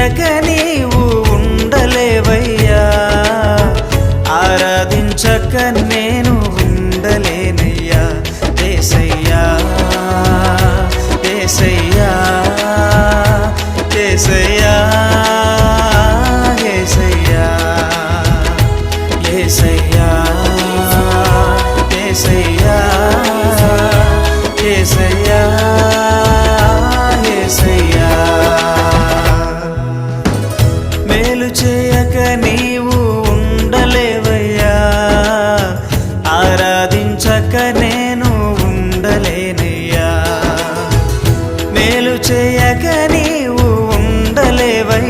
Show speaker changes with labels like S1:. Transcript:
S1: ఆరాధించక నీవు ఉండలేవయ్యా, ఆరాధించక నేను ఉండలేనయ్యా. యేసయ్యా యేసయ్యా యేసయ్యా యేసయ్యా యేసయ్యా యేసయ్యా యేసయ్యా యేసయ్యా. మేలు చే